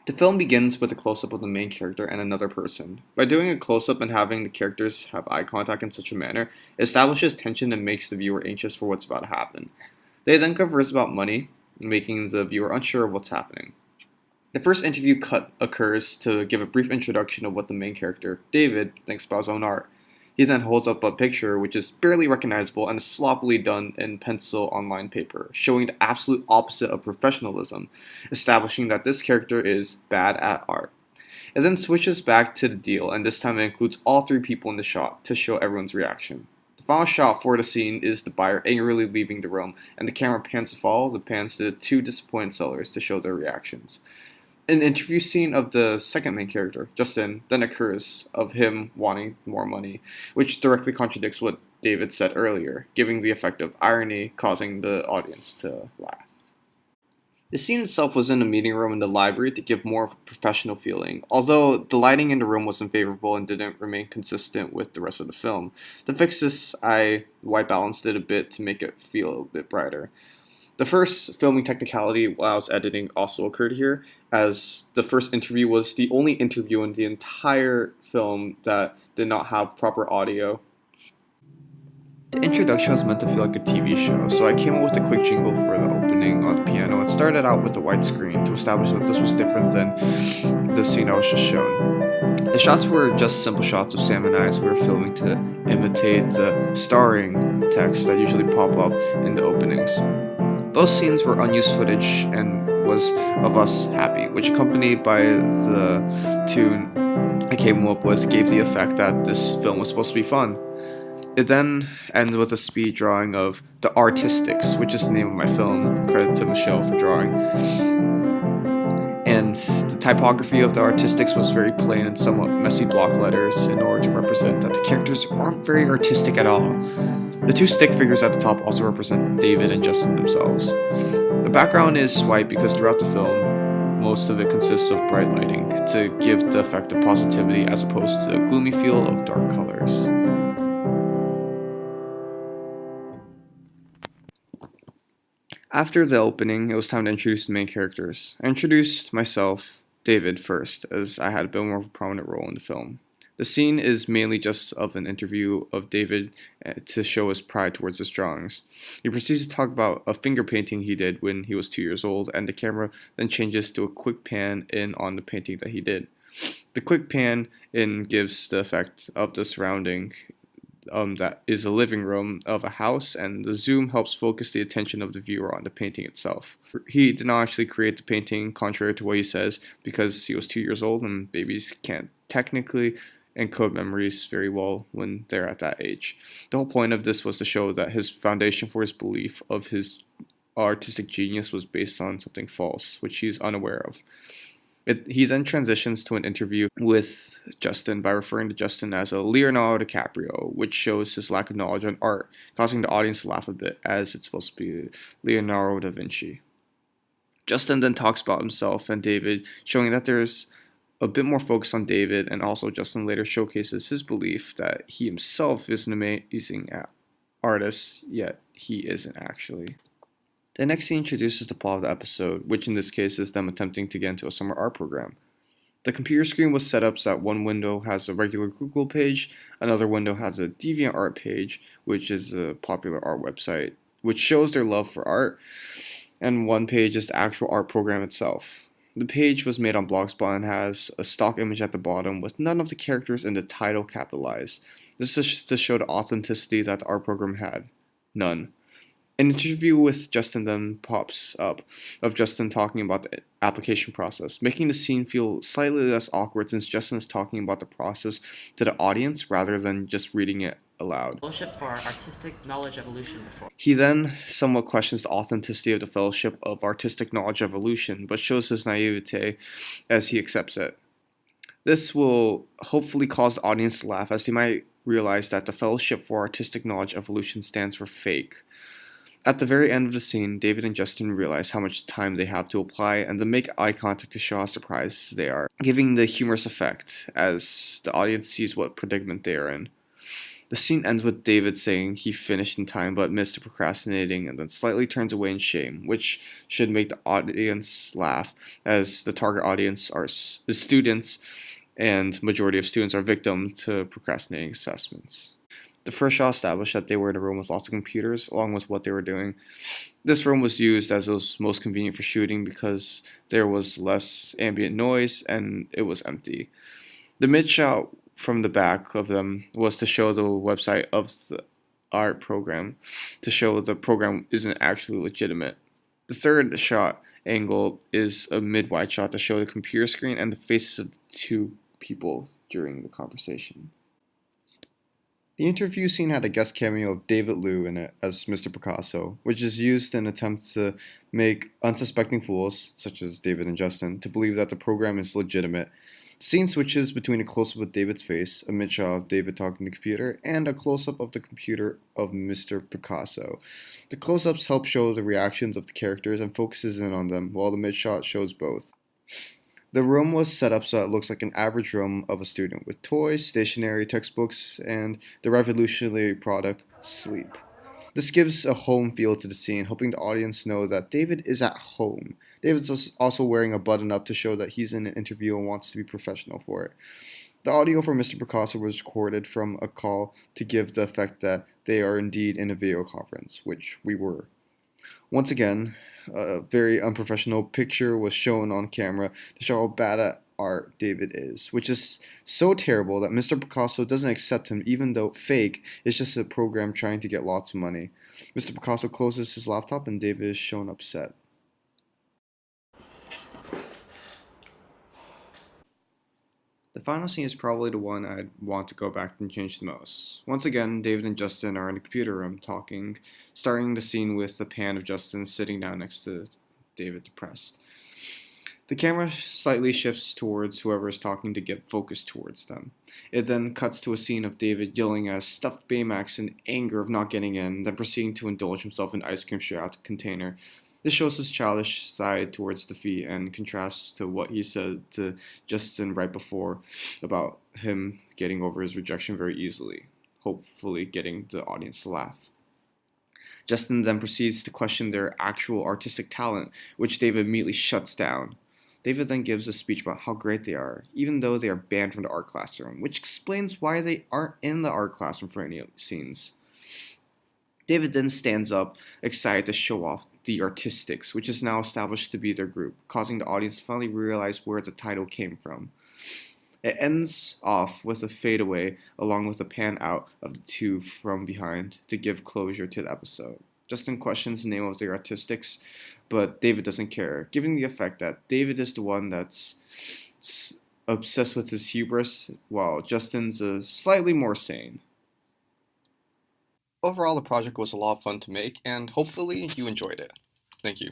The film begins with a close-up of the main character and another person. By doing a close-up and having the characters have eye contact in such a manner, it establishes tension and makes the viewer anxious for what's about to happen. They then converse about money, making the viewer unsure of what's happening. The first interview cut occurs to give a brief introduction of what the main character, David, thinks about his own art. He then holds up a picture which is barely recognizable and is sloppily done in pencil on lined paper, showing the absolute opposite of professionalism, establishing that this character is bad at art. It then switches back to the deal, and this time it includes all three people in the shot to show everyone's reaction. The final shot for the scene is the buyer angrily leaving the room, and the camera pans to follow, the pans to the two disappointed sellers to show their reactions. An interview scene of the second main character, Justin, then occurs of him wanting more money, which directly contradicts what David said earlier, giving the effect of irony, causing the audience to laugh. The scene itself was in a meeting room in the library to give more of a professional feeling, although the lighting in the room was unfavorable and didn't remain consistent with the rest of the film. To fix this, I white balanced it a bit to make it feel a bit brighter. The first filming technicality while I was editing also occurred here, as the first interview was the only interview in the entire film that did not have proper audio. The introduction was meant to feel like a TV show, so I came up with a quick jingle for the opening on the piano and started out with a white screen to establish that this was different than the scene I was just shown. The shots were just simple shots of Sam and I as we were filming to imitate the starring text that usually pop up in the openings. Both scenes were unused footage and was of us happy, which accompanied by the tune I came up with gave the effect that this film was supposed to be fun. It then ends with a speed drawing of The Artistics, which is the name of my film, credit to Michelle for drawing. And the typography of The Artistics was very plain and somewhat messy block letters in order to represent that the characters aren't very artistic at all. The two stick figures at the top also represent David and Justin themselves. The background is white because throughout the film, most of it consists of bright lighting to give the effect of positivity as opposed to the gloomy feel of dark colors. After the opening, it was time to introduce the main characters. I introduced myself, David, first, as I had a bit more of a prominent role in the film. The scene is mainly just of an interview of David to show his pride towards his drawings. He proceeds to talk about a finger painting he did when he was 2 years old, and the camera then changes to a quick pan in on the painting that he did. The quick pan in gives the effect of the surrounding that is a living room of a house, and the zoom helps focus the attention of the viewer on the painting itself. He did not actually create the painting, contrary to what he says, because he was 2 years old and babies can't technically encode memories very well when they're at that age. The whole point of this was to show that his foundation for his belief of his artistic genius was based on something false, which he's unaware of. He then transitions to an interview with Justin by referring to Justin as a Leonardo DiCaprio, which shows his lack of knowledge on art, causing the audience to laugh a bit, as it's supposed to be Leonardo da Vinci. Justin then talks about himself and David, showing that there's a bit more focus on David, and also Justin later showcases his belief that he himself is an amazing artist, yet he isn't actually. The next scene introduces the plot of the episode, which in this case is them attempting to get into a summer art program. The computer screen was set up so that one window has a regular Google page, another window has a DeviantArt page, which is a popular art website, which shows their love for art, and one page is the actual art program itself. The page was made on Blogspot and has a stock image at the bottom with none of the characters in the title capitalized. This is to show the authenticity that the art program had. None. An interview with Justin then pops up of Justin talking about the application process, making the scene feel slightly less awkward since Justin is talking about the process to the audience rather than just reading it aloud. Fellowship for Artistic Knowledge Evolution before. He then somewhat questions the authenticity of the Fellowship of Artistic Knowledge Evolution, but shows his naivete as he accepts it. This will hopefully cause the audience to laugh, as they might realize that the Fellowship for Artistic Knowledge Evolution stands for fake. At the very end of the scene, David and Justin realize how much time they have to apply and then make eye contact to show how surprised they are, giving the humorous effect as the audience sees what predicament they are in. The scene ends with David saying he finished in time but missed procrastinating and then slightly turns away in shame, which should make the audience laugh, as the target audience is students, and majority of students are victim to procrastinating assessments. The first shot established that they were in a room with lots of computers, along with what they were doing. This room was used as it was most convenient for shooting because there was less ambient noise and it was empty. The mid shot from the back of them was to show the website of the art program, to show the program isn't actually legitimate. The third shot angle is a mid wide shot to show the computer screen and the faces of the two people during the conversation. The interview scene had a guest cameo of David Liu in it as Mr. Picasso, which is used in an attempt to make unsuspecting fools, such as David and Justin, to believe that the program is legitimate. The scene switches between a close-up of David's face, a mid-shot of David talking to the computer, and a close-up of the computer of Mr. Picasso. The close-ups help show the reactions of the characters and focuses in on them, while the mid-shot shows both. The room was set up so it looks like an average room of a student, with toys, stationery, textbooks, and the revolutionary product, sleep. This gives a home feel to the scene, helping the audience know that David is at home. David's also wearing a button up to show that he's in an interview and wants to be professional for it. The audio for Mr. Picasso was recorded from a call to give the effect that they are indeed in a video conference, which we were. Once again, a very unprofessional picture was shown on camera to show how bad at art David is, which is so terrible that Mr. Picasso doesn't accept him even though fake is just a program trying to get lots of money. Mr. Picasso closes his laptop and David is shown upset. The final scene is probably the one I'd want to go back and change the most. Once again, David and Justin are in the computer room talking, starting the scene with a pan of Justin sitting down next to David depressed. The camera slightly shifts towards whoever is talking to get focused towards them. It then cuts to a scene of David yelling at stuffed Baymax in anger of not getting in, then proceeding to indulge himself in ice cream straight out the container. This shows his childish side towards defeat and contrasts to what he said to Justin right before about him getting over his rejection very easily, hopefully getting the audience to laugh. Justin then proceeds to question their actual artistic talent, which David immediately shuts down. David then gives a speech about how great they are, even though they are banned from the art classroom, which explains why they aren't in the art classroom for any scenes. David then stands up, excited to show off the Artistics, which is now established to be their group, causing the audience to finally realize where the title came from. It ends off with a fadeaway along with a pan out of the two from behind to give closure to the episode. Justin questions the name of the Artistics, but David doesn't care, giving the effect that David is the one that's obsessed with his hubris, while Justin's slightly more sane. Overall, the project was a lot of fun to make, and hopefully you enjoyed it. Thank you.